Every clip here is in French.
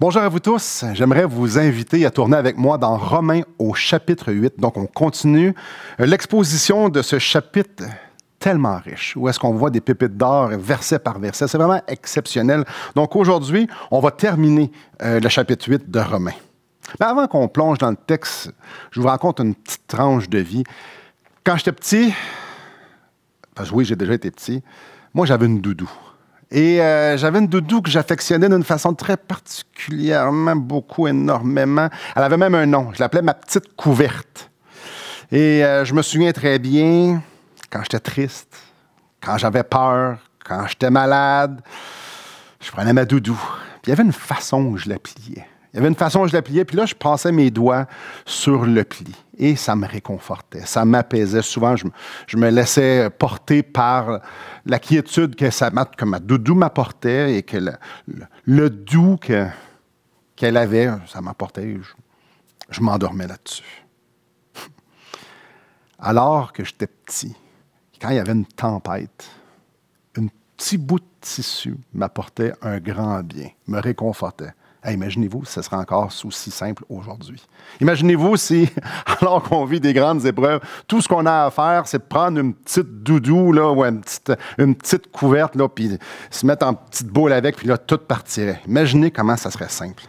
Bonjour à vous tous. J'aimerais vous inviter à tourner avec moi dans Romains au chapitre 8. Donc, on continue l'exposition de ce chapitre tellement riche, où est-ce qu'on voit des pépites d'or verset par verset. C'est vraiment exceptionnel. Donc, aujourd'hui, on va terminer le chapitre 8 de Romains. Mais avant qu'on plonge dans le texte, je vous raconte une petite tranche de vie. Quand j'étais petit, parce que oui, j'ai déjà été petit, moi, j'avais une doudou. Et j'avais une doudou que j'affectionnais d'une façon très particulièrement, beaucoup, énormément. Elle avait même un nom. Je l'appelais ma petite couverte. Et je me souviens très bien, quand j'étais triste, quand j'avais peur, quand j'étais malade, je prenais ma doudou. Puis il y avait une façon où je la pliais. Puis là, je passais mes doigts sur le pli. Et ça me réconfortait, ça m'apaisait. Souvent, je me laissais porter par la quiétude que ma doudou m'apportait et que le doux qu'elle avait, ça m'apportait. Je m'endormais là-dessus. Alors que j'étais petit, quand il y avait une tempête, un petit bout de tissu m'apportait un grand bien, me réconfortait. Hey, imaginez-vous si ce serait encore aussi simple aujourd'hui. Imaginez-vous si, alors qu'on vit des grandes épreuves, tout ce qu'on a à faire, c'est de prendre une petite doudou, là, ou une petite couverte, là, puis se mettre en petite boule avec, puis là, tout partirait. Imaginez comment ça serait simple.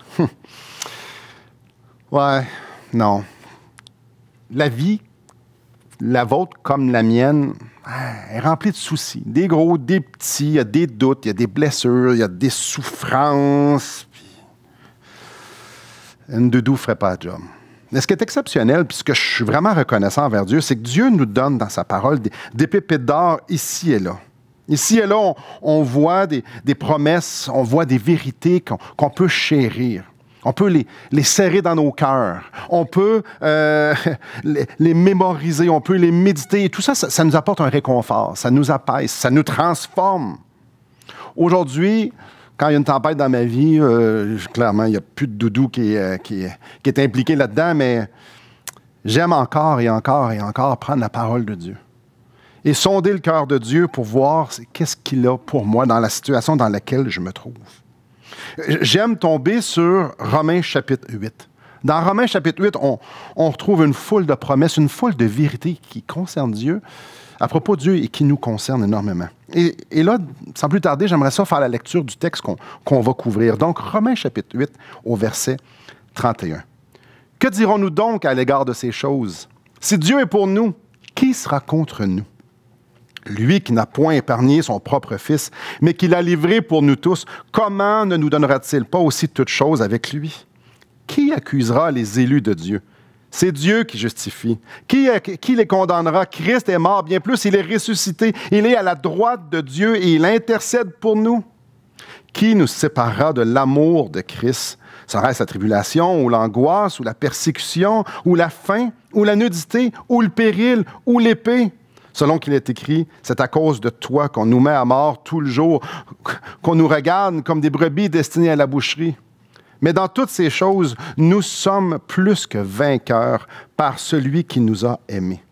Ouais, non. La vie, la vôtre comme la mienne, est remplie de soucis. Des gros, des petits, il y a des doutes, il y a des blessures, il y a des souffrances. Une doudou ne ferait pas le job. Mais ce qui est exceptionnel, puis ce que je suis vraiment reconnaissant envers Dieu, c'est que Dieu nous donne dans sa parole des pépites d'or ici et là. Ici et là, on voit des promesses, on voit des vérités qu'on peut chérir. On peut les serrer dans nos cœurs. On peut les mémoriser, on peut les méditer. Et tout ça, ça nous apporte un réconfort, ça nous apaise, ça nous transforme. Aujourd'hui, quand il y a une tempête dans ma vie, clairement, il n'y a plus de doudou qui est impliqué là-dedans, mais j'aime encore et encore et encore prendre la parole de Dieu et sonder le cœur de Dieu pour voir qu'est-ce qu'il a pour moi dans la situation dans laquelle je me trouve. J'aime tomber sur Romains chapitre 8. Dans Romains chapitre 8, on retrouve une foule de promesses, une foule de vérités qui concernent Dieu, à propos de Dieu et qui nous concernent énormément. Et là, sans plus tarder, j'aimerais ça faire la lecture du texte qu'on va couvrir. Donc, Romains chapitre 8 au verset 31. Que dirons-nous donc à l'égard de ces choses? Si Dieu est pour nous, qui sera contre nous? Lui qui n'a point épargné son propre Fils, mais qui l'a livré pour nous tous, comment ne nous donnera-t-il pas aussi toutes choses avec lui? Qui accusera les élus de Dieu? C'est Dieu qui justifie. Qui les condamnera? Christ est mort, bien plus, il est ressuscité. Il est à la droite de Dieu et il intercède pour nous. Qui nous séparera de l'amour de Christ? Serait-ce la tribulation, ou l'angoisse, ou la persécution, ou la faim, ou la nudité, ou le péril, ou l'épée? Selon qu'il est écrit, c'est à cause de toi qu'on nous met à mort tout le jour, qu'on nous regarde comme des brebis destinées à la boucherie. Mais dans toutes ces choses, nous sommes plus que vainqueurs par celui qui nous a aimés.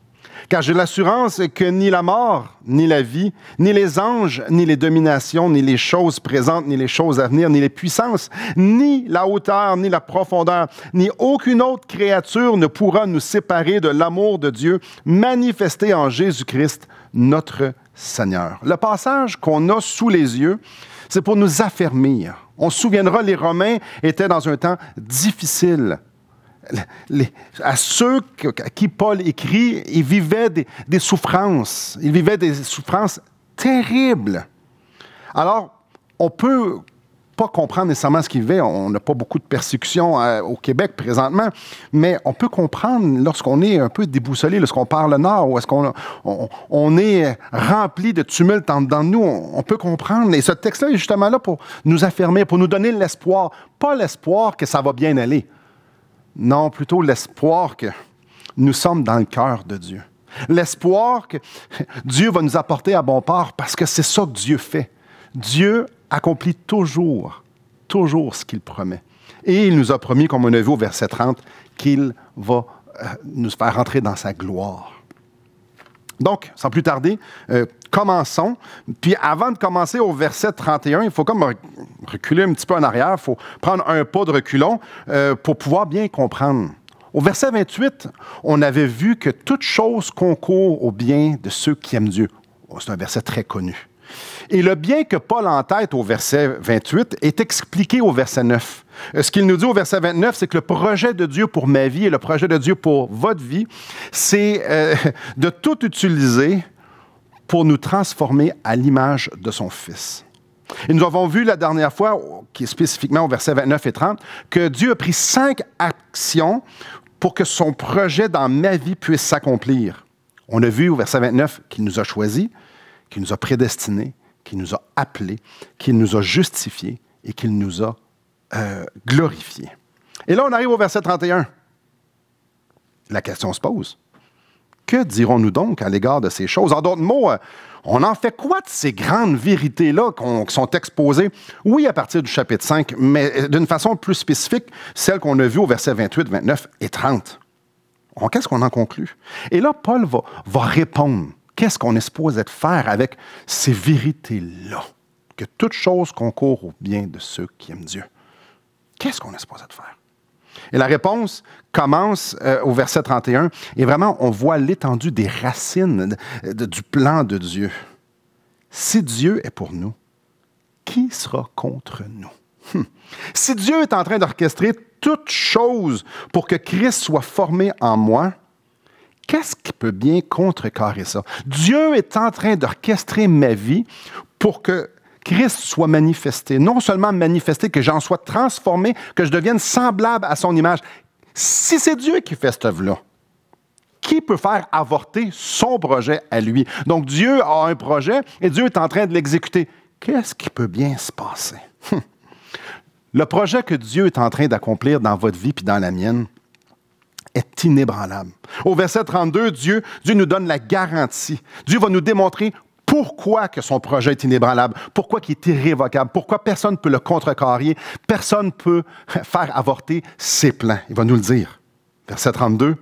Car j'ai l'assurance que ni la mort, ni la vie, ni les anges, ni les dominations, ni les choses présentes, ni les choses à venir, ni les puissances, ni la hauteur, ni la profondeur, ni aucune autre créature ne pourra nous séparer de l'amour de Dieu manifesté en Jésus-Christ, notre Seigneur. Le passage qu'on a sous les yeux, c'est pour nous affermir. On se souviendra, les Romains étaient dans un temps difficile. À ceux à qui Paul écrit, ils vivaient des souffrances. Ils vivaient des souffrances terribles. Alors, on peut pas comprendre nécessairement ce qu'ils vivaient. On n'a pas beaucoup de persécutions au Québec présentement, mais on peut comprendre lorsqu'on est un peu déboussolé, lorsqu'on part le nord, ou est-ce qu'on est rempli de tumulte en dedans de nous, on peut comprendre. Et ce texte-là est justement là pour nous affirmer, pour nous donner l'espoir. Pas l'espoir que ça va bien aller. Non, plutôt l'espoir que nous sommes dans le cœur de Dieu. L'espoir que Dieu va nous apporter à bon port parce que c'est ça que Dieu fait. Dieu accomplit toujours ce qu'il promet. Et il nous a promis, comme on a vu au verset 30, qu'il va nous faire rentrer dans sa gloire. Donc, sans plus tarder, commençons. Puis avant de commencer au verset 31, il faut comme reculer un petit peu en arrière, il faut prendre un pas de reculons pour pouvoir bien comprendre. Au verset 28, on avait vu que toute chose concourt au bien de ceux qui aiment Dieu. C'est un verset très connu. Et le bien que Paul entête au verset 28 est expliqué au verset 9. Ce qu'il nous dit au verset 29, c'est que le projet de Dieu pour ma vie et le projet de Dieu pour votre vie, c'est de tout utiliser pour nous transformer à l'image de son Fils. Et nous avons vu la dernière fois, qui est spécifiquement au verset 29 et 30, que Dieu a pris 5 actions pour que son projet dans ma vie puisse s'accomplir. On a vu au verset 29 qu'il nous a choisis, qu'il nous a prédestinés, qu'il nous a appelés, qu'il nous a justifiés et qu'il nous a glorifiés. Et là, on arrive au verset 31. La question se pose. Que dirons-nous donc à l'égard de ces choses? En d'autres mots, on en fait quoi de ces grandes vérités-là qui sont exposées, oui, à partir du chapitre 5, mais d'une façon plus spécifique, celle qu'on a vue au verset 28, 29 et 30. Qu'est-ce qu'on en conclut? Et là, Paul va répondre. Qu'est-ce qu'on est supposé faire avec ces vérités-là? Que toute chose concourt au bien de ceux qui aiment Dieu. Qu'est-ce qu'on est supposé faire? Et la réponse commence au verset 31, et vraiment, on voit l'étendue des racines du plan de Dieu. Si Dieu est pour nous, qui sera contre nous? Si Dieu est en train d'orchestrer toute chose pour que Christ soit formé en moi, qu'est-ce qui peut bien contrecarrer ça? Dieu est en train d'orchestrer ma vie pour que Christ soit manifesté. Non seulement manifesté, que j'en sois transformé, que je devienne semblable à son image. Si c'est Dieu qui fait cette œuvre-là, qui peut faire avorter son projet à lui? Donc Dieu a un projet et Dieu est en train de l'exécuter. Qu'est-ce qui peut bien se passer? Le projet que Dieu est en train d'accomplir dans votre vie puis dans la mienne est inébranlable. Au verset 32, Dieu nous donne la garantie. Dieu va nous démontrer pourquoi que son projet est inébranlable, pourquoi il est irrévocable, pourquoi personne ne peut le contrecarrer, personne ne peut faire avorter ses plans. Il va nous le dire. Verset 32.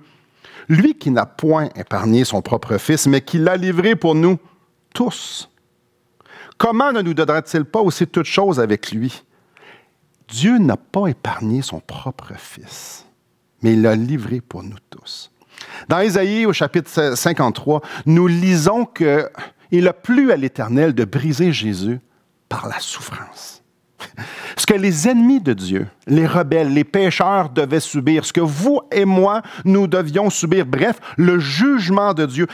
Lui qui n'a point épargné son propre Fils, mais qui l'a livré pour nous tous. Comment ne nous donnera-t-il pas aussi toutes choses avec lui? Dieu n'a pas épargné son propre Fils, mais il l'a livré pour nous tous. Dans Ésaïe, au chapitre 53, nous lisons qu'il a plu à l'Éternel de briser Jésus par la souffrance. Ce que les ennemis de Dieu, les rebelles, les pécheurs devaient subir, ce que vous et moi, nous devions subir, bref, le jugement de Dieu,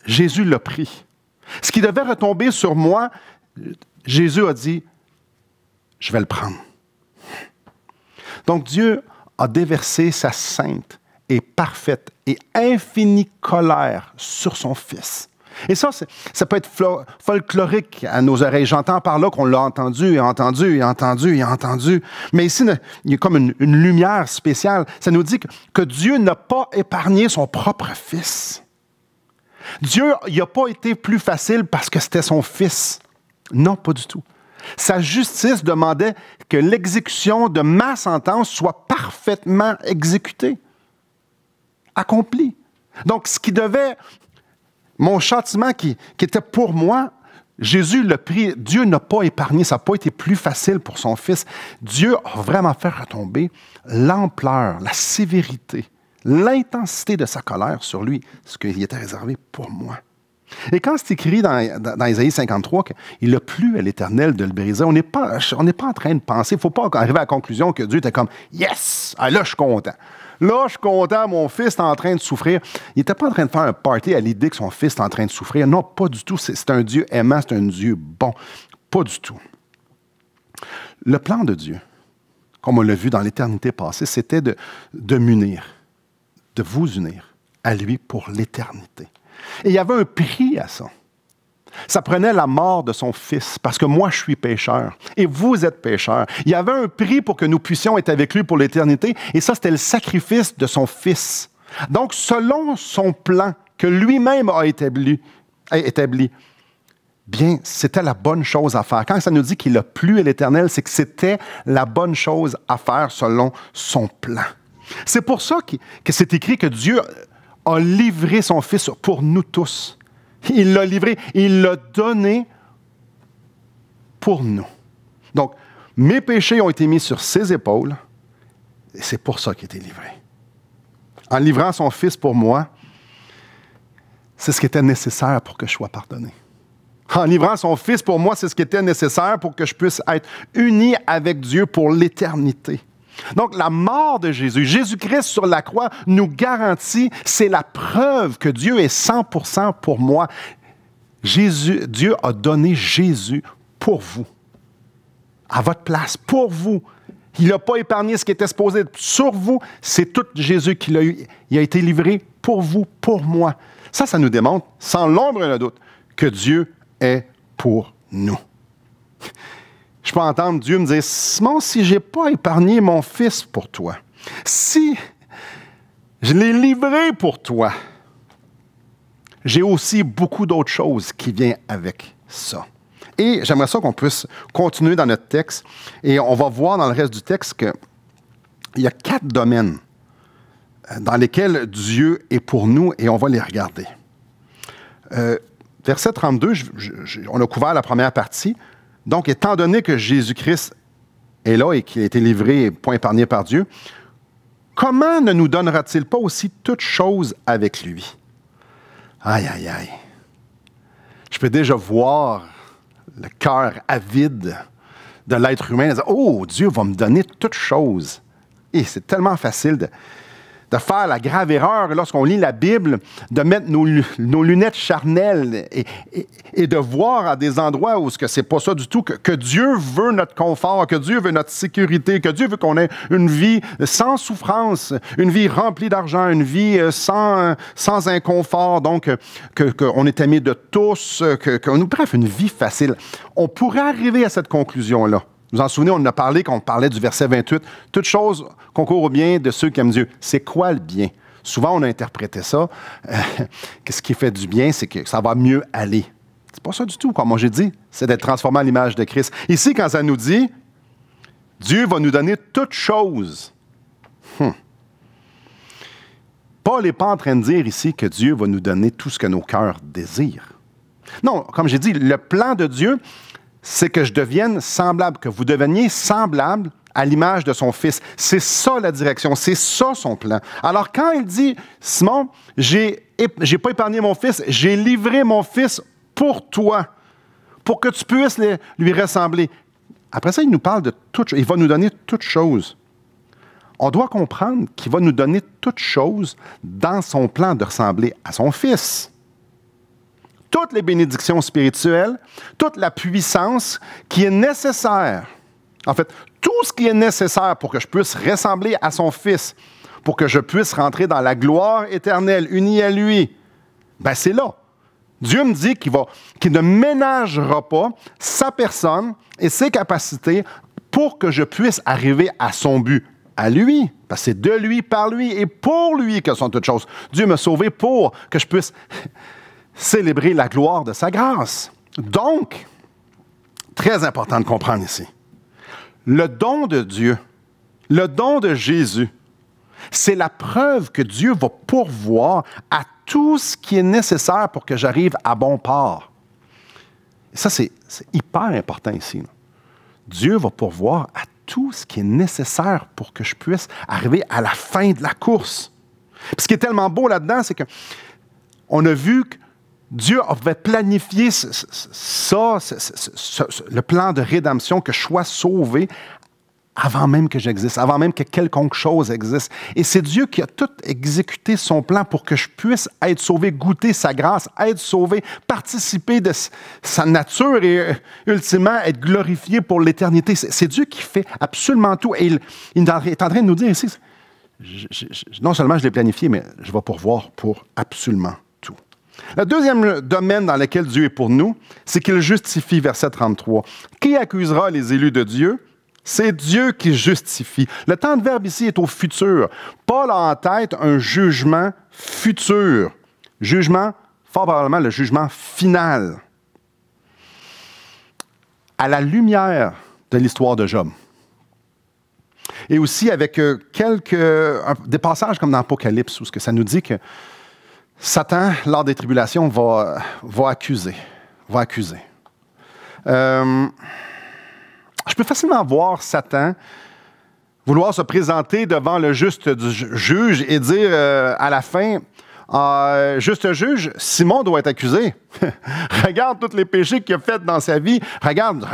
Jésus l'a pris. Ce qui devait retomber sur moi, Jésus a dit, je vais le prendre. Donc Dieu a déversé sa sainte et parfaite et infinie colère sur son Fils. Et ça peut être folklorique à nos oreilles. J'entends par là qu'on l'a entendu et entendu et entendu et entendu. Mais ici, il y a comme une lumière spéciale. Ça nous dit que Dieu n'a pas épargné son propre Fils. Dieu, il n'a pas été plus facile parce que c'était son Fils. Non, pas du tout. Sa justice demandait que l'exécution de ma sentence soit parfaitement exécutée, accomplie. Donc, ce qui devait, mon châtiment qui était pour moi, Jésus l'a pris. Dieu n'a pas épargné, ça n'a pas été plus facile pour son Fils. Dieu a vraiment fait retomber l'ampleur, la sévérité, l'intensité de sa colère sur lui, ce qui était réservé pour moi. Et quand c'est écrit dans Ésaïe 53 qu'il a plu à l'Éternel de le briser, on n'est pas en train de penser, il ne faut pas arriver à la conclusion que Dieu était comme « Yes! Ah, là, je suis content. Là, je suis content, mon fils est en train de souffrir. » Il n'était pas en train de faire un party à l'idée que son fils est en train de souffrir. Non, pas du tout. C'est un Dieu aimant, c'est un Dieu bon. Pas du tout. Le plan de Dieu, comme on l'a vu dans l'éternité passée, c'était de m'unir, de vous unir à lui pour l'éternité. Et il y avait un prix à ça. Ça prenait la mort de son Fils, parce que moi, je suis pécheur, et vous êtes pécheurs. Il y avait un prix pour que nous puissions être avec lui pour l'éternité, et ça, c'était le sacrifice de son Fils. Donc, selon son plan que lui-même a établi, bien, c'était la bonne chose à faire. Quand ça nous dit qu'il a plu à l'Éternel, c'est que c'était la bonne chose à faire selon son plan. C'est pour ça que c'est écrit que Dieu a livré son Fils pour nous tous. Il l'a livré, il l'a donné pour nous. Donc, mes péchés ont été mis sur ses épaules, et c'est pour ça qu'il a été livré. En livrant son Fils pour moi, c'est ce qui était nécessaire pour que je sois pardonné. En livrant son Fils pour moi, c'est ce qui était nécessaire pour que je puisse être uni avec Dieu pour l'éternité. Donc, la mort de Jésus, Jésus-Christ sur la croix, nous garantit, c'est la preuve que Dieu est 100% pour moi. Dieu a donné Jésus pour vous, à votre place, pour vous. Il n'a pas épargné ce qui était supposé être sur vous. C'est tout Jésus qui l'a eu. Il a été livré pour vous, pour moi. Ça nous démontre, sans l'ombre d'un doute, que Dieu est pour nous. Je peux entendre Dieu me dire, Simon, si je n'ai pas épargné mon Fils pour toi, si je l'ai livré pour toi, j'ai aussi beaucoup d'autres choses qui viennent avec ça. Et j'aimerais ça qu'on puisse continuer dans notre texte, et on va voir dans le reste du texte qu'il y a 4 domaines dans lesquels Dieu est pour nous, et on va les regarder. Verset 32, on a couvert la première partie. Donc, étant donné que Jésus-Christ est là et qu'il a été livré et point épargné par Dieu, comment ne nous donnera-t-il pas aussi toutes choses avec lui? Aïe, aïe, aïe. Je peux déjà voir le cœur avide de l'être humain et dire, oh, Dieu va me donner toutes choses. Et c'est tellement facile de faire la grave erreur lorsqu'on lit la Bible, de mettre nos lunettes charnelles et de voir à des endroits où ce n'est pas ça du tout, que Dieu veut notre confort, que Dieu veut notre sécurité, que Dieu veut qu'on ait une vie sans souffrance, une vie remplie d'argent, une vie sans inconfort, donc qu'on est aimé de tous, bref, une vie facile. On pourrait arriver à cette conclusion-là. Vous vous en souvenez, on en a parlé quand on parlait du verset 28. Toute chose concourt au bien de ceux qui aiment Dieu. C'est quoi le bien? Souvent, on a interprété ça. Qu'est-ce qui fait du bien? C'est que ça va mieux aller. C'est pas ça du tout, comme moi j'ai dit. C'est d'être transformé à l'image de Christ. Ici, quand ça nous dit, Dieu va nous donner toutes choses. Paul n'est pas en train de dire ici que Dieu va nous donner tout ce que nos cœurs désirent. Non, comme j'ai dit, le plan de Dieu, c'est que je devienne semblable, que vous deveniez semblable à l'image de son Fils. C'est ça la direction, c'est ça son plan. Alors quand il dit, Simon, j'ai pas épargné mon Fils, j'ai livré mon Fils pour toi, pour que tu puisses lui ressembler. Après ça, il nous parle de toutes choses, il va nous donner toutes choses. On doit comprendre qu'il va nous donner toutes choses dans son plan de ressembler à son Fils. Toutes les bénédictions spirituelles, toute la puissance qui est nécessaire. En fait, tout ce qui est nécessaire pour que je puisse ressembler à son Fils, pour que je puisse rentrer dans la gloire éternelle, unie à lui, ben c'est là. Dieu me dit qu'il ne ménagera pas sa personne et ses capacités pour que je puisse arriver à son but, à lui. Parce que c'est de lui, par lui et pour lui que sont toutes choses. Dieu m'a sauvé pour que je puisse célébrer la gloire de sa grâce. Donc, très important de comprendre ici, le don de Dieu, le don de Jésus, c'est la preuve que Dieu va pourvoir à tout ce qui est nécessaire pour que j'arrive à bon port. Et ça, c'est hyper important ici. Là. Dieu va pourvoir à tout ce qui est nécessaire pour que je puisse arriver à la fin de la course. Puis ce qui est tellement beau là-dedans, c'est qu'on a vu que Dieu avait planifié le plan de rédemption, que je sois sauvé avant même que j'existe, avant même que quelconque chose existe. Et c'est Dieu qui a tout exécuté son plan pour que je puisse être sauvé, goûter sa grâce, être sauvé, participer de sa nature et ultimement être glorifié pour l'éternité. C'est Dieu qui fait absolument tout. Et il est en train de nous dire ici, non seulement je l'ai planifié, mais je vais pourvoir pour absolument tout. Le deuxième domaine dans lequel Dieu est pour nous, c'est qu'il justifie, verset 33. Qui accusera les élus de Dieu? C'est Dieu qui justifie. Le temps de verbe ici est au futur. Paul a en tête un jugement futur. Jugement, fort probablement le jugement final. À la lumière de l'histoire de Job. Et aussi avec des passages comme dans l'Apocalypse, où ça nous dit que Satan, lors des tribulations, va accuser. Je peux facilement voir Satan vouloir se présenter devant le juste juge et dire à la fin, juste juge, Simon doit être accusé. Regarde tous les péchés qu'il a faits dans sa vie. Regarde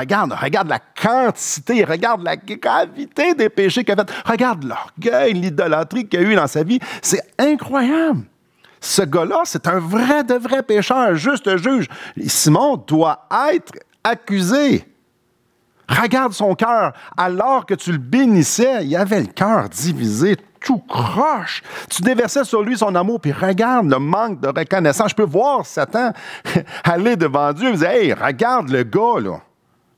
la quantité, regarde la gravité des péchés qu'il a faits. Regarde l'orgueil, l'idolâtrie qu'il a eu dans sa vie. C'est incroyable. Ce gars-là, c'est un vrai de vrai pécheur, un juste juge. Simon doit être accusé. Regarde son cœur. Alors que tu le bénissais, il avait le cœur divisé, tout croche. Tu déversais sur lui son amour, puis regarde le manque de reconnaissance. Je peux voir Satan aller devant Dieu et dire, « Hey, regarde le gars, là.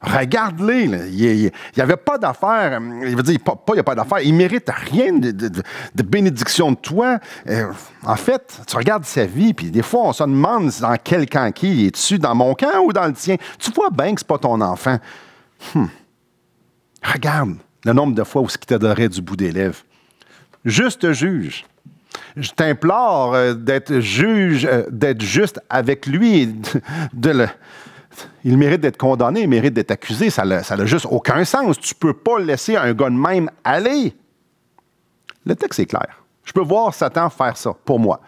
Regarde-les. Là. Il n'y avait pas d'affaire. Il veut dire, il n'y a pas d'affaire. Il ne mérite rien de bénédiction de toi. En fait, tu regardes sa vie, puis des fois, on se demande dans quel camp qui es-tu, dans mon camp ou dans le tien? Tu vois bien que ce n'est pas ton enfant. Regarde le nombre de fois où il t'adorait du bout des lèvres. Juste juge. Je t'implore d'être juge, d'être juste avec lui. Il mérite d'être condamné, il mérite d'être accusé. Ça n'a juste aucun sens. Tu ne peux pas laisser un gars de même aller. Le texte est clair. Je peux voir Satan faire ça, pour moi.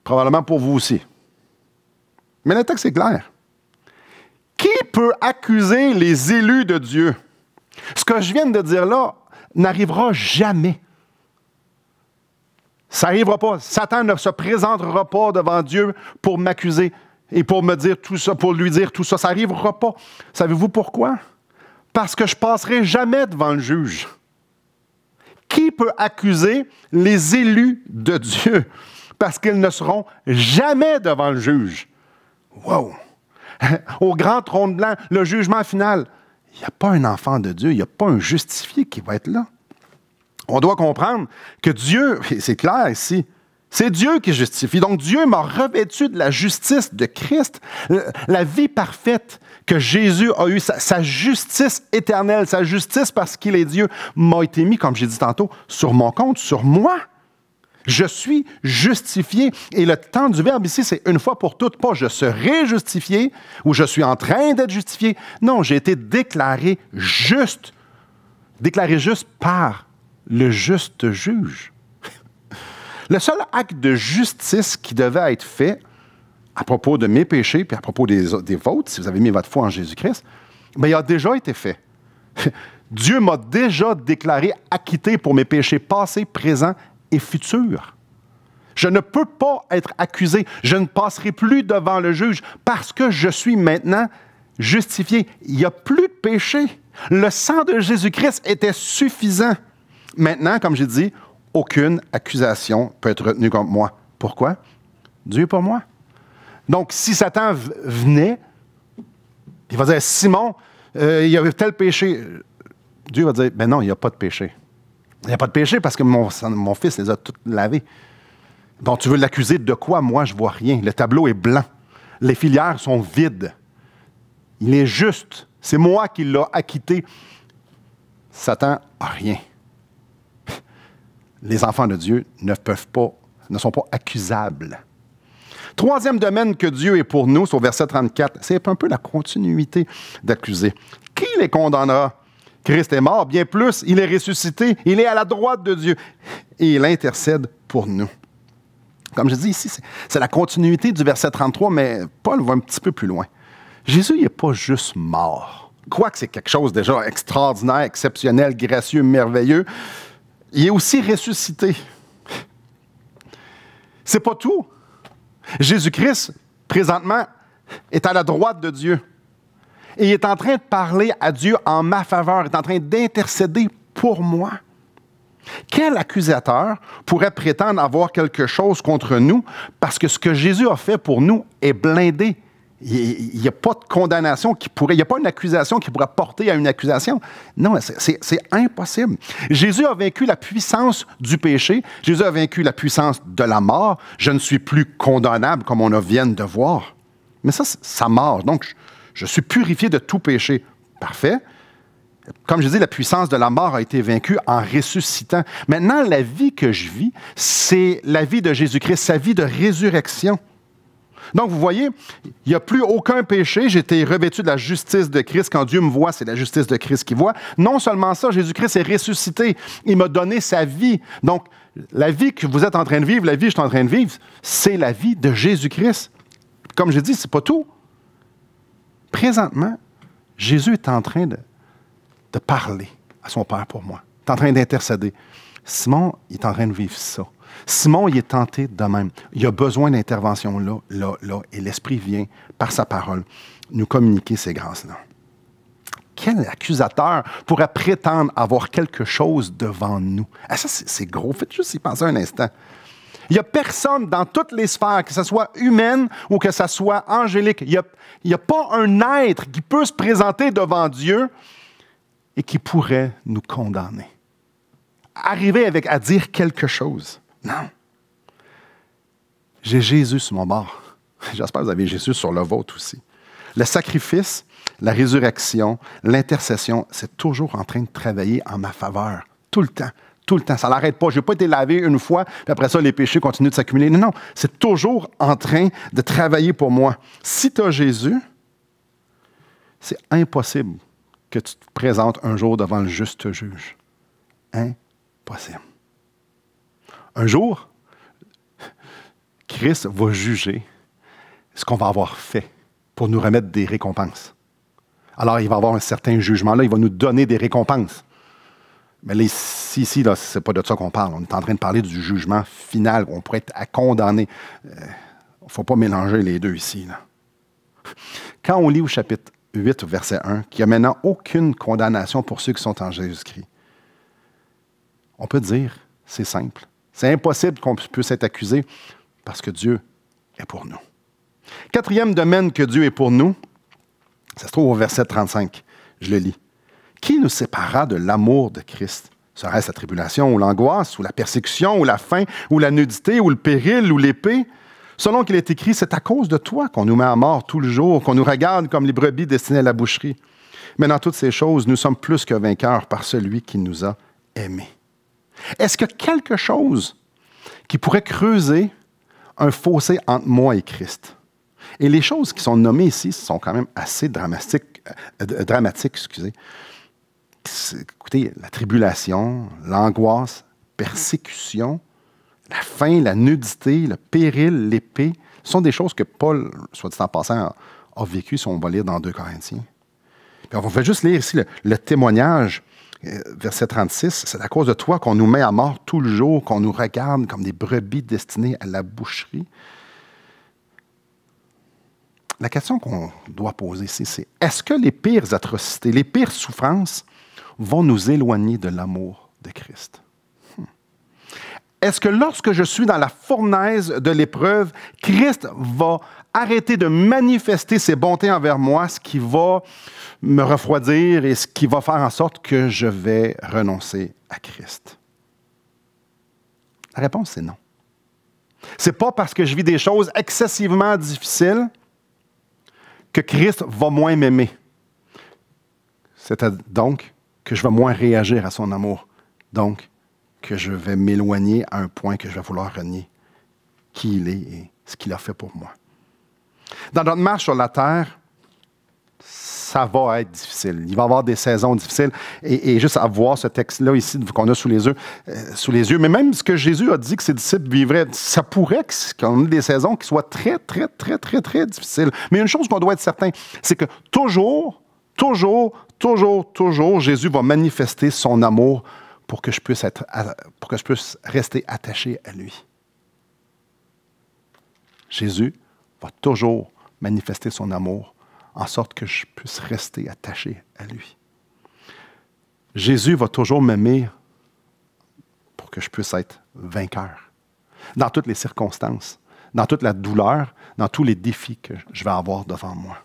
Probablement pour vous aussi. Mais le texte est clair. Qui peut accuser les élus de Dieu? Ce que je viens de dire là n'arrivera jamais. Ça n'arrivera pas. Satan ne se présentera pas devant Dieu pour m'accuser et pour me dire tout ça, pour lui dire tout ça. Ça n'arrivera pas. Savez-vous pourquoi? Parce que je ne passerai jamais devant le juge. Qui peut accuser les élus de Dieu? Parce qu'ils ne seront jamais devant le juge. Wow! Au grand trône blanc, le jugement final. Il n'y a pas un enfant de Dieu, il n'y a pas un justifié qui va être là. On doit comprendre que Dieu, c'est clair ici, c'est Dieu qui justifie. Donc Dieu m'a revêtu de la justice de Christ, la vie parfaite que Jésus a eue, sa justice éternelle, sa justice parce qu'il est Dieu, m'a été mis, comme j'ai dit tantôt, sur mon compte, sur moi. Je suis justifié. Et le temps du verbe ici, c'est une fois pour toutes, pas je serai justifié ou je suis en train d'être justifié. Non, j'ai été déclaré juste par le juste juge. Le seul acte de justice qui devait être fait à propos de mes péchés puis à propos des vôtres, si vous avez mis votre foi en Jésus-Christ, bien, il a déjà été fait. Dieu m'a déjà déclaré acquitté pour mes péchés passés, présents et futur. Je ne peux pas être accusé. Je ne passerai plus devant le juge parce que je suis maintenant justifié. Il n'y a plus de péché. Le sang de Jésus-Christ était suffisant. Maintenant, comme j'ai dit, aucune accusation peut être retenue contre moi. Pourquoi? Dieu est pour moi. Donc, si Satan venait, il va dire, Simon, il y avait tel péché. Dieu va dire, ben non, il n'y a pas de péché. Il n'y a pas de péché parce que mon fils les a toutes lavés. Bon, tu veux l'accuser de quoi? Moi, je ne vois rien. Le tableau est blanc. Les filières sont vides. Il est juste. C'est moi qui l'ai acquitté. Satan n'a rien. Les enfants de Dieu ne sont pas accusables. Troisième domaine que Dieu est pour nous, c'est au verset 34, c'est un peu la continuité d'accuser. Qui les condamnera? Christ est mort, bien plus, il est ressuscité, il est à la droite de Dieu et il intercède pour nous. Comme je dis ici, c'est la continuité du verset 33, mais Paul va un petit peu plus loin. Jésus, il n'est pas juste mort. Quoique c'est quelque chose déjà extraordinaire, exceptionnel, gracieux, merveilleux, il est aussi ressuscité. C'est pas tout. Jésus-Christ, présentement, est à la droite de Dieu. Et il est en train de parler à Dieu en ma faveur, il est en train d'intercéder pour moi. Quel accusateur pourrait prétendre avoir quelque chose contre nous parce que ce que Jésus a fait pour nous est blindé? Il n'y a pas de condamnation il n'y a pas une accusation qui pourrait porter à une accusation. Non, c'est impossible. Jésus a vaincu la puissance du péché. Jésus a vaincu la puissance de la mort. Je ne suis plus condamnable comme on vient de voir. Mais ça marche. Donc, je suis purifié de tout péché. Parfait. Comme je dis, la puissance de la mort a été vaincue en ressuscitant. Maintenant, la vie que je vis, c'est la vie de Jésus-Christ, sa vie de résurrection. Donc, vous voyez, il n'y a plus aucun péché. J'ai été revêtu de la justice de Christ. Quand Dieu me voit, c'est la justice de Christ qu'il voit. Non seulement ça, Jésus-Christ est ressuscité. Il m'a donné sa vie. Donc, la vie que vous êtes en train de vivre, la vie que je suis en train de vivre, c'est la vie de Jésus-Christ. Comme je dis, ce n'est pas tout. Présentement, Jésus est en train de parler à son Père pour moi. Il est en train d'intercéder. Simon, il est en train de vivre ça. Simon, il est tenté de même. Il a besoin d'intervention là, et l'Esprit vient, par sa parole, nous communiquer ces grâces-là. Quel accusateur pourrait prétendre avoir quelque chose devant nous? Ah, ça, c'est gros. Faites juste y penser un instant. Il n'y a personne dans toutes les sphères, que ce soit humaine ou que ce soit angélique. Il n'y a pas un être qui peut se présenter devant Dieu et qui pourrait nous condamner. Arriver à dire quelque chose. Non. J'ai Jésus sur mon bord. J'espère que vous avez Jésus sur le vôtre aussi. Le sacrifice, la résurrection, l'intercession, c'est toujours en train de travailler en ma faveur. Tout le temps. Tout le temps. Ça ne l'arrête pas. Je n'ai pas été lavé une fois, puis après ça, les péchés continuent de s'accumuler. Non, non. C'est toujours en train de travailler pour moi. Si tu as Jésus, c'est impossible que tu te présentes un jour devant le juste juge. Impossible. Un jour, Christ va juger ce qu'on va avoir fait pour nous remettre des récompenses. Alors, il va y avoir un certain jugement. Là, il va nous donner des récompenses. Mais là, ici, là, ce n'est pas de ça qu'on parle. On est en train de parler du jugement final. On pourrait être à condamner. Il ne faut pas mélanger les deux ici. Là. Quand on lit au chapitre 8, verset 1, qu'il n'y a maintenant aucune condamnation pour ceux qui sont en Jésus-Christ, on peut dire, c'est simple. C'est impossible qu'on puisse être accusé parce que Dieu est pour nous. Quatrième domaine que Dieu est pour nous, ça se trouve au verset 35. Je le lis. Qui nous séparera de l'amour de Christ? Serait-ce la tribulation ou l'angoisse ou la persécution ou la faim ou la nudité ou le péril ou l'épée? Selon qu'il est écrit, c'est à cause de toi qu'on nous met à mort tout le jour, qu'on nous regarde comme les brebis destinées à la boucherie. Mais dans toutes ces choses, nous sommes plus que vainqueurs par celui qui nous a aimés. Est-ce qu'il y a quelque chose qui pourrait creuser un fossé entre moi et Christ? Et les choses qui sont nommées ici sont quand même assez dramatiques. Écoutez, la tribulation, l'angoisse, persécution, la faim, la nudité, le péril, l'épée, ce sont des choses que Paul, soit dit en passant, a vécues, si on va lire dans 2 Corinthiens. Puis on va juste lire ici le témoignage, verset 36, c'est à cause de toi qu'on nous met à mort tout le jour, qu'on nous regarde comme des brebis destinées à la boucherie. La question qu'on doit poser ici, c'est est-ce que les pires atrocités, les pires souffrances vont nous éloigner de l'amour de Christ? Est-ce que lorsque je suis dans la fournaise de l'épreuve, Christ va arrêter de manifester ses bontés envers moi, ce qui va me refroidir et ce qui va faire en sorte que je vais renoncer à Christ? La réponse, c'est non. Ce n'est pas parce que je vis des choses excessivement difficiles que Christ va moins m'aimer. C'est donc que je vais moins réagir à son amour. Donc, que je vais m'éloigner à un point que je vais vouloir renier qui il est et ce qu'il a fait pour moi. Dans notre marche sur la terre, ça va être difficile. Il va y avoir des saisons difficiles. Et juste à voir ce texte-là ici qu'on a sous les yeux, mais même ce que Jésus a dit que ses disciples vivraient, ça pourrait qu'on ait des saisons qui soient très, très, très, très, très difficiles. Mais une chose qu'on doit être certain, c'est que toujours, Jésus va manifester son amour pour que je puisse rester attaché à lui. Jésus va toujours manifester son amour en sorte que je puisse rester attaché à lui. Jésus va toujours m'aimer pour que je puisse être vainqueur. Dans toutes les circonstances, dans toute la douleur, dans tous les défis que je vais avoir devant moi.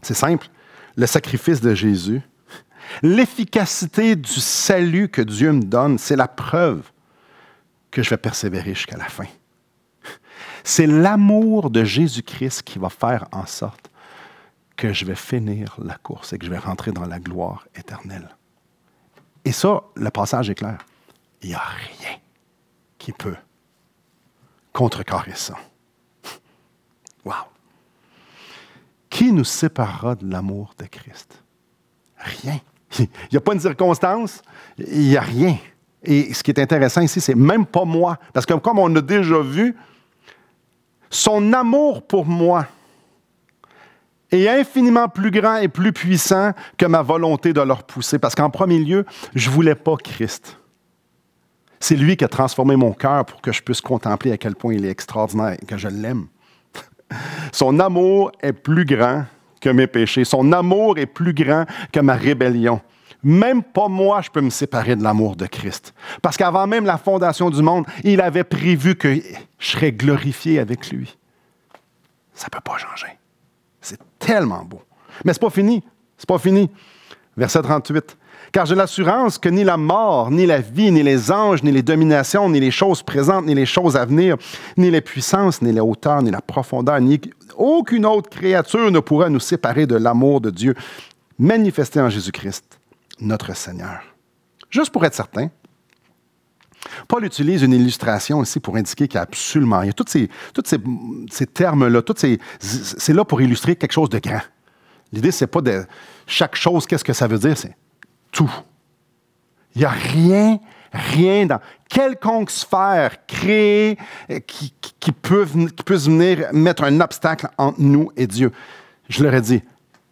C'est simple, le sacrifice de Jésus, l'efficacité du salut que Dieu me donne, c'est la preuve que je vais persévérer jusqu'à la fin. C'est l'amour de Jésus-Christ qui va faire en sorte que je vais finir la course et que je vais rentrer dans la gloire éternelle. Et ça, le passage est clair. Il n'y a rien qui peut contrecarrer ça. Wow! Qui nous séparera de l'amour de Christ? Rien. Il n'y a pas une circonstance, il n'y a rien. Et ce qui est intéressant ici, c'est même pas moi. Parce que comme on a déjà vu, son amour pour moi est infiniment plus grand et plus puissant que ma volonté de le repousser. Parce qu'en premier lieu, je ne voulais pas Christ. C'est lui qui a transformé mon cœur pour que je puisse contempler à quel point il est extraordinaire et que je l'aime. Son amour est plus grand que mes péchés. Son amour est plus grand que ma rébellion. Même pas moi, je peux me séparer de l'amour de Christ. Parce qu'avant même la fondation du monde, il avait prévu que je serais glorifié avec lui. Ça ne peut pas changer. C'est tellement beau. Mais ce n'est pas fini. C'est pas fini. Verset 38. Car j'ai l'assurance que ni la mort, ni la vie, ni les anges, ni les dominations, ni les choses présentes, ni les choses à venir, ni les puissances, ni les hauteurs, ni la profondeur, ni aucune autre créature ne pourra nous séparer de l'amour de Dieu manifesté en Jésus-Christ, notre Seigneur. Juste pour être certain, Paul utilise une illustration ici pour indiquer qu'il y a absolument rien. Tous ces termes-là, c'est là pour illustrer quelque chose de grand. L'idée, c'est pas de chaque chose, qu'est-ce que ça veut dire, c'est tout. Il n'y a rien dans quelconque sphère créée qui puisse venir mettre un obstacle entre nous et Dieu. Je leur ai dit,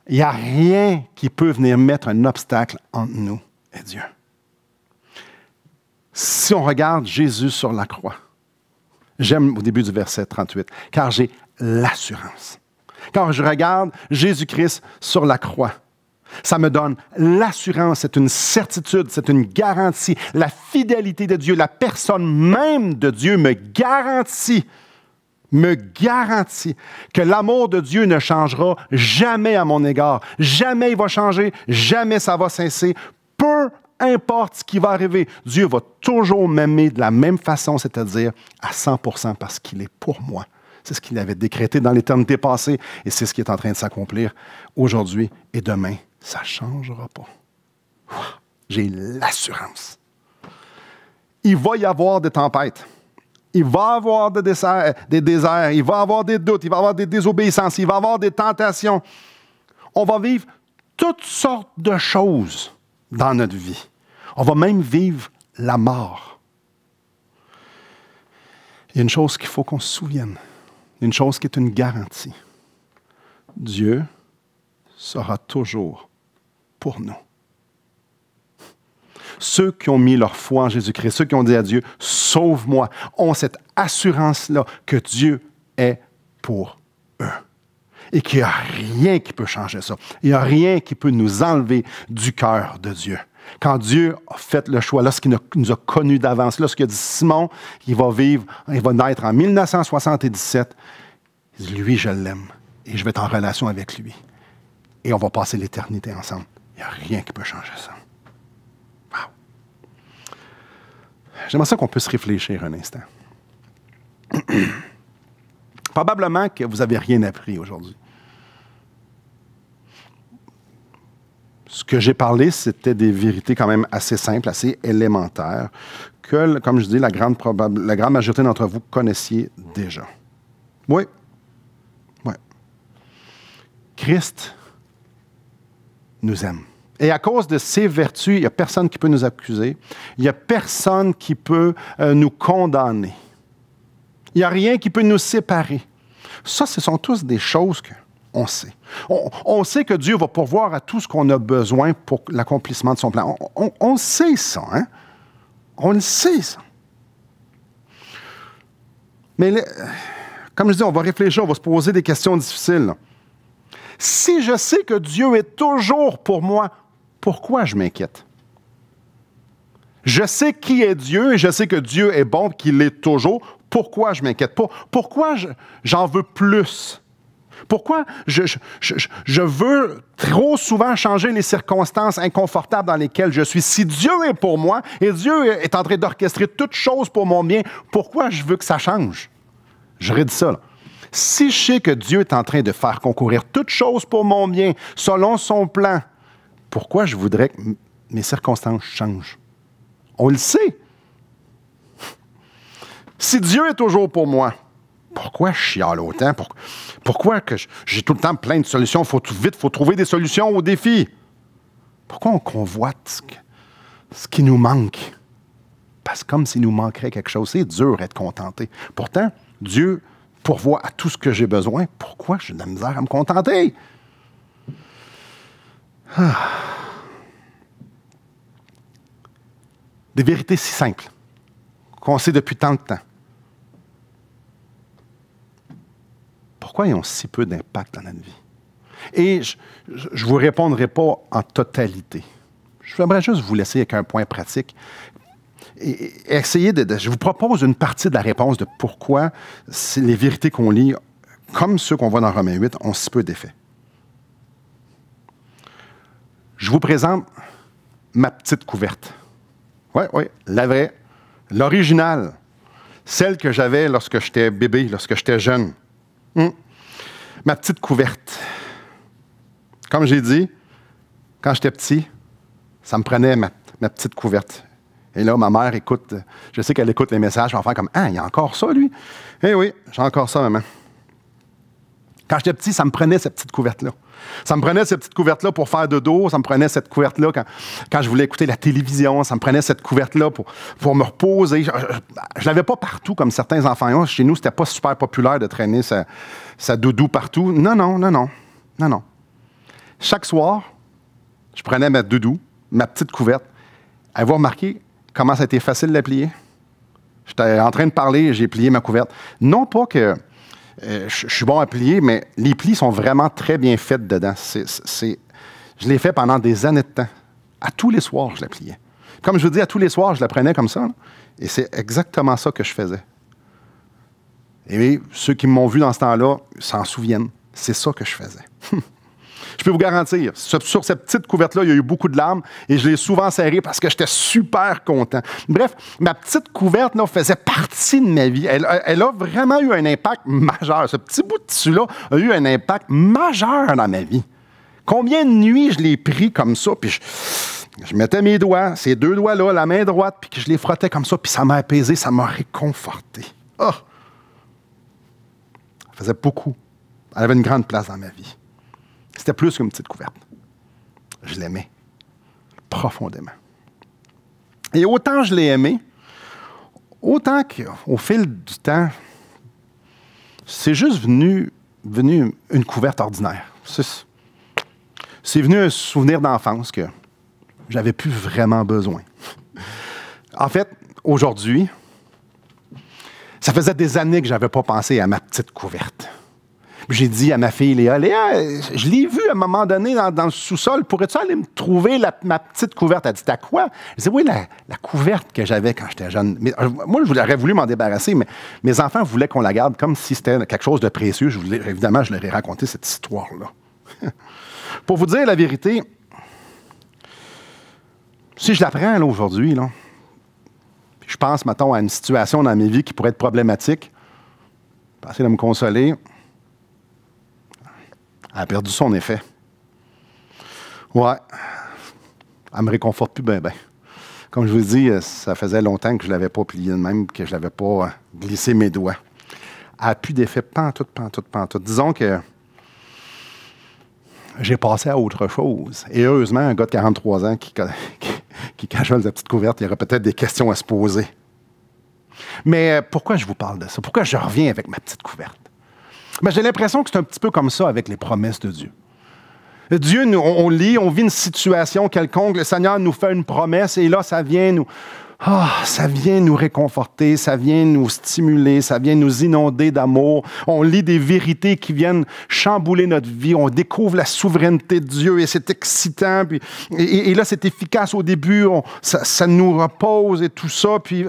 il n'y a rien qui peut venir mettre un obstacle entre nous et Dieu. Si on regarde Jésus sur la croix, j'aime au début du verset 38, car j'ai l'assurance. Quand je regarde Jésus-Christ sur la croix, ça me donne l'assurance, c'est une certitude, c'est une garantie. La fidélité de Dieu, la personne même de Dieu me garantit que l'amour de Dieu ne changera jamais à mon égard. Jamais il va changer, jamais ça va cesser. Peu importe ce qui va arriver, Dieu va toujours m'aimer de la même façon, c'est-à-dire à 100% parce qu'il est pour moi. C'est ce qu'il avait décrété dans l'éternité passée et c'est ce qui est en train de s'accomplir aujourd'hui et demain. Ça ne changera pas. J'ai l'assurance. Il va y avoir des tempêtes. Il va y avoir des déserts. Il va y avoir des doutes. Il va y avoir des désobéissances. Il va y avoir des tentations. On va vivre toutes sortes de choses dans notre vie. On va même vivre la mort. Il y a une chose qu'il faut qu'on se souvienne. Une chose qui est une garantie. Dieu sera toujours pour nous. Ceux qui ont mis leur foi en Jésus-Christ, ceux qui ont dit à Dieu, « Sauve-moi », ont cette assurance-là que Dieu est pour eux. Et qu'il n'y a rien qui peut changer ça. Il n'y a rien qui peut nous enlever du cœur de Dieu. Quand Dieu a fait le choix, lorsqu'il nous a connus d'avance, lorsqu'il a dit, Simon, il va naître en 1977, il dit, lui, je l'aime et je vais être en relation avec lui. Et on va passer l'éternité ensemble. Il n'y a rien qui peut changer ça. Wow. J'aimerais ça qu'on puisse réfléchir un instant. Probablement que vous n'avez rien appris aujourd'hui. Ce que j'ai parlé, c'était des vérités quand même assez simples, assez élémentaires, que, comme je dis, la grande majorité d'entre vous connaissiez déjà. Oui. Oui. Christ nous aime. Et à cause de ses vertus, il n'y a personne qui peut nous accuser. Il n'y a personne qui peut nous condamner. Il n'y a rien qui peut nous séparer. Ça, ce sont tous des choses qu'on sait. On sait que Dieu va pourvoir à tout ce qu'on a besoin pour l'accomplissement de son plan. On sait ça, hein? On le sait, ça. Mais, comme je dis, on va réfléchir, on va se poser des questions difficiles, là. Si je sais que Dieu est toujours pour moi, pourquoi je m'inquiète? Je sais qui est Dieu et je sais que Dieu est bon, qu'il l'est toujours. Pourquoi je m'inquiète pas? Pourquoi j'en veux plus? Pourquoi je veux trop souvent changer les circonstances inconfortables dans lesquelles je suis? Si Dieu est pour moi et Dieu est en train d'orchestrer toutes choses pour mon bien, pourquoi je veux que ça change? J'aurais dit ça, là. Si je sais que Dieu est en train de faire concourir toutes choses pour mon bien, selon son plan, pourquoi je voudrais que mes circonstances changent? On le sait. Si Dieu est toujours pour moi, pourquoi je chiale autant? Pourquoi que j'ai tout le temps plein de solutions? Il faut trouver des solutions aux défis. Pourquoi on convoite ce qui nous manque? Parce que comme s'il nous manquerait quelque chose, c'est dur d'être contenté. Pourtant, Dieu pourvoit à tout ce que j'ai besoin. Pourquoi j'ai de la misère à me contenter? Des vérités si simples qu'on sait depuis tant de temps. Pourquoi ils ont si peu d'impact dans notre vie? Et je ne vous répondrai pas en totalité. J'aimerais juste vous laisser avec un point pratique. Et essayer je vous propose une partie de la réponse de pourquoi les vérités qu'on lit, comme ceux qu'on voit dans Romains 8, ont si peu d'effet. Je vous présente ma petite couverte. Oui, la vraie, l'originale, celle que j'avais lorsque j'étais bébé, lorsque j'étais jeune. Ma petite couverte. Comme j'ai dit, quand j'étais petit, ça me prenait ma petite couverte. Et là, ma mère écoute, je sais qu'elle écoute les messages, elle va faire comme « Ah, il y a encore ça, lui? » Eh oui, j'ai encore ça, maman. Quand j'étais petit, ça me prenait cette petite couverte-là. Ça me prenait cette petite couverte-là pour faire dodo, ça me prenait cette couverte-là quand je voulais écouter la télévision, ça me prenait cette couverte-là pour me reposer. Je ne l'avais pas partout comme certains enfants. Chez nous, c'était pas super populaire de traîner sa doudou partout. Non. Chaque soir, je prenais ma doudou, ma petite couverte. Avez-vous remarqué comment ça a été facile de la plier? J'étais en train de parler et j'ai plié ma couverte. Non pas que je suis bon à plier, mais les plis sont vraiment très bien faits dedans. Je l'ai fait pendant des années de temps. À tous les soirs, je la pliais. Comme je vous dis, à tous les soirs, je la prenais comme ça. Là, et c'est exactement ça que je faisais. Et ceux qui m'ont vu dans ce temps-là s'en souviennent. C'est ça que je faisais. Je peux vous garantir, sur cette petite couverte-là, il y a eu beaucoup de larmes et je l'ai souvent serrée parce que j'étais super content. Bref, ma petite couverte là, faisait partie de ma vie. Elle a vraiment eu un impact majeur. Ce petit bout de tissu-là a eu un impact majeur dans ma vie. Combien de nuits je l'ai pris comme ça, puis je mettais mes doigts, ces deux doigts-là, la main droite, puis que je les frottais comme ça, puis ça m'a apaisé, ça m'a réconforté. Oh! Elle faisait beaucoup. Elle avait une grande place dans ma vie. C'était plus qu'une petite couverte. Je l'aimais profondément. Et autant je l'ai aimé, autant qu'au fil du temps, c'est juste venu une couverte ordinaire. C'est venu un souvenir d'enfance que j'avais plus vraiment besoin. En fait, aujourd'hui, ça faisait des années que je n'avais pas pensé à ma petite couverte. J'ai dit à ma fille Léa, je l'ai vue à un moment donné dans le sous-sol, pourrais-tu aller me trouver ma petite couverte? Elle dit, t'as quoi? Je dis, oui, la couverte que j'avais quand j'étais jeune. Mais, moi, j'aurais voulu m'en débarrasser, mais mes enfants voulaient qu'on la garde comme si c'était quelque chose de précieux. Évidemment, je leur ai raconté cette histoire-là. Pour vous dire la vérité, si je la prends là, aujourd'hui, là, je pense, mettons, à une situation dans ma vie qui pourrait être problématique, je vais essayer de me consoler. Elle a perdu son effet. Ouais. Elle me réconforte plus bien. Comme je vous dis, ça faisait longtemps que je ne l'avais pas plié de même, que je ne l'avais pas glissé mes doigts. Elle n'a plus d'effet pantoute. Disons que j'ai passé à autre chose. Et heureusement, un gars de 43 ans qui cachole sa petite couverte, il y aurait peut-être des questions à se poser. Mais pourquoi je vous parle de ça? Pourquoi je reviens avec ma petite couverte? Mais j'ai l'impression que c'est un petit peu comme ça avec les promesses de Dieu. Dieu, on lit, on vit une situation quelconque, le Seigneur nous fait une promesse et là, ça vient nous réconforter, ça vient nous stimuler, ça vient nous inonder d'amour. On lit des vérités qui viennent chambouler notre vie, on découvre la souveraineté de Dieu et c'est excitant. Et là, c'est efficace au début, ça nous repose et tout ça. Puis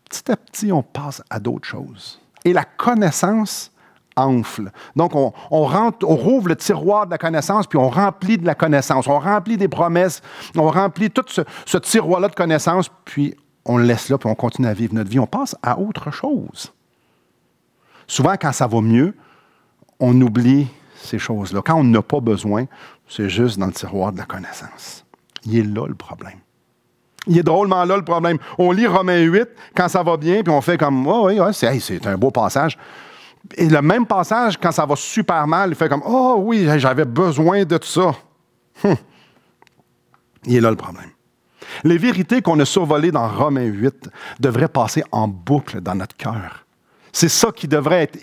petit à petit, on passe à d'autres choses. Et la connaissance enfle. Donc, on rouvre le tiroir de la connaissance, puis on remplit de la connaissance. On remplit des promesses, on remplit tout ce tiroir-là de connaissances, puis on le laisse là, puis on continue à vivre notre vie. On passe à autre chose. Souvent, quand ça va mieux, on oublie ces choses-là. Quand on n'a pas besoin, c'est juste dans le tiroir de la connaissance. Il est là le problème. Il est drôlement là le problème. On lit Romains 8 quand ça va bien, puis on fait comme, oh, oui, ouais, c'est un beau passage. Et le même passage, quand ça va super mal, il fait comme, oh oui, j'avais besoin de tout ça. Il est là le problème. Les vérités qu'on a survolées dans Romains 8 devraient passer en boucle dans notre cœur. C'est ça qui devrait être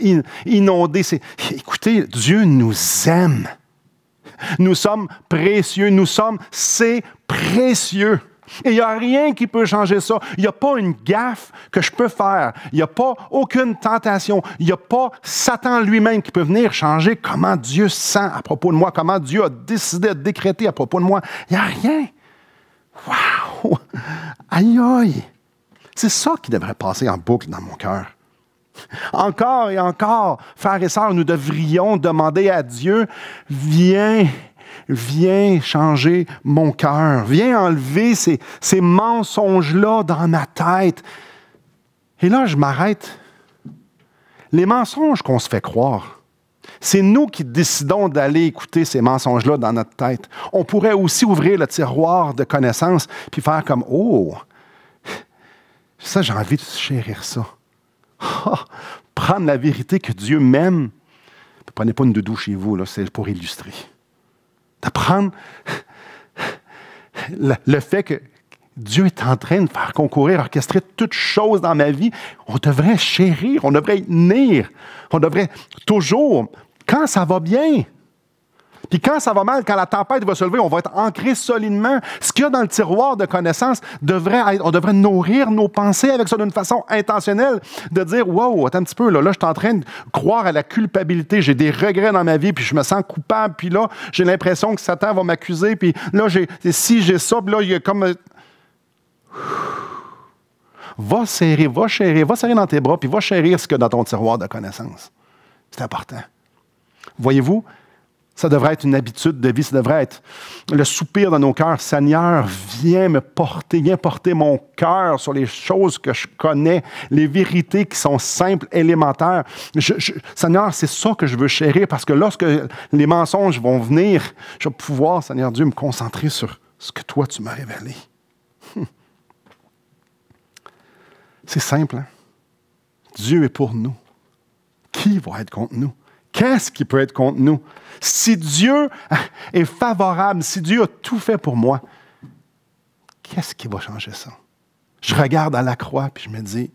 inondé. Écoutez, Dieu nous aime. Nous sommes précieux. C'est précieux. Et il n'y a rien qui peut changer ça. Il n'y a pas une gaffe que je peux faire. Il n'y a pas aucune tentation. Il n'y a pas Satan lui-même qui peut venir changer comment Dieu sent à propos de moi, comment Dieu a décidé de décréter à propos de moi. Il n'y a rien. Wow! Aïe aïe! C'est ça qui devrait passer en boucle dans mon cœur. Encore et encore, frères et sœurs, nous devrions demander à Dieu, viens changer mon cœur. Viens enlever ces mensonges-là dans ma tête. Et là, je m'arrête. Les mensonges qu'on se fait croire, c'est nous qui décidons d'aller écouter ces mensonges-là dans notre tête. On pourrait aussi ouvrir le tiroir de connaissances puis faire comme, oh, ça, j'ai envie de chérir ça. Prendre la vérité que Dieu m'aime. Prenez pas une doudou chez vous, là, c'est pour illustrer. D'apprendre le fait que Dieu est en train de faire concourir, orchestrer toutes choses dans ma vie. On devrait chérir, on devrait y tenir. On devrait toujours, quand ça va bien, puis quand ça va mal, quand la tempête va se lever, on va être ancré solidement. Ce qu'il y a dans le tiroir de connaissances, on devrait nourrir nos pensées avec ça d'une façon intentionnelle, de dire, wow, attends un petit peu, là, je suis en train de croire à la culpabilité, j'ai des regrets dans ma vie, puis je me sens coupable, puis là, j'ai l'impression que Satan va m'accuser, puis là, si j'ai ça, puis là, il y a comme... Va serrer dans tes bras, puis va chérir ce qu'il y a dans ton tiroir de connaissances. C'est important. Voyez-vous, ça devrait être une habitude de vie, ça devrait être le soupir de nos cœurs. Seigneur, viens porter mon cœur sur les choses que je connais, les vérités qui sont simples, élémentaires. Seigneur, c'est ça que je veux chérir, parce que lorsque les mensonges vont venir, je vais pouvoir, Seigneur Dieu, me concentrer sur ce que toi, tu m'as révélé. C'est simple, hein? Dieu est pour nous. Qui va être contre nous? Qu'est-ce qui peut être contre nous? Si Dieu est favorable, si Dieu a tout fait pour moi, qu'est-ce qui va changer ça? Je regarde à la croix puis je me dis,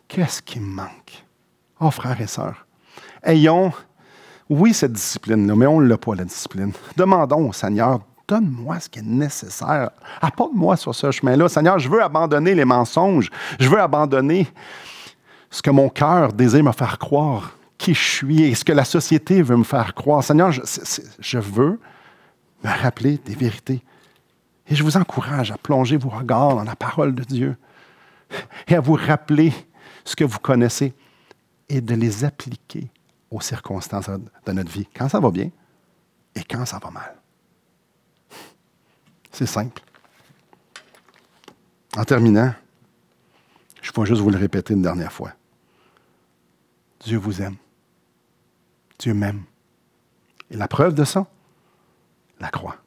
qu'est-ce qui me manque? Oh, frères et sœurs, ayons, oui, cette discipline-là, mais on ne l'a pas, la discipline. Demandons au Seigneur, donne-moi ce qui est nécessaire. Apporte-moi sur ce chemin-là. Seigneur, je veux abandonner les mensonges. Je veux abandonner ce que mon cœur désire me faire croire. Qui je suis et ce que la société veut me faire croire. Seigneur, je veux me rappeler des vérités. Et je vous encourage à plonger vos regards dans la parole de Dieu et à vous rappeler ce que vous connaissez et de les appliquer aux circonstances de notre vie, quand ça va bien et quand ça va mal. C'est simple. En terminant, je vais juste vous le répéter une dernière fois. Dieu vous aime. Dieu m'aime. Et la preuve de ça, la croix.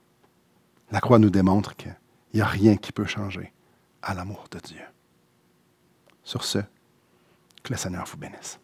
La croix nous démontre qu'il n'y a rien qui peut changer à l'amour de Dieu. Sur ce, que le Seigneur vous bénisse.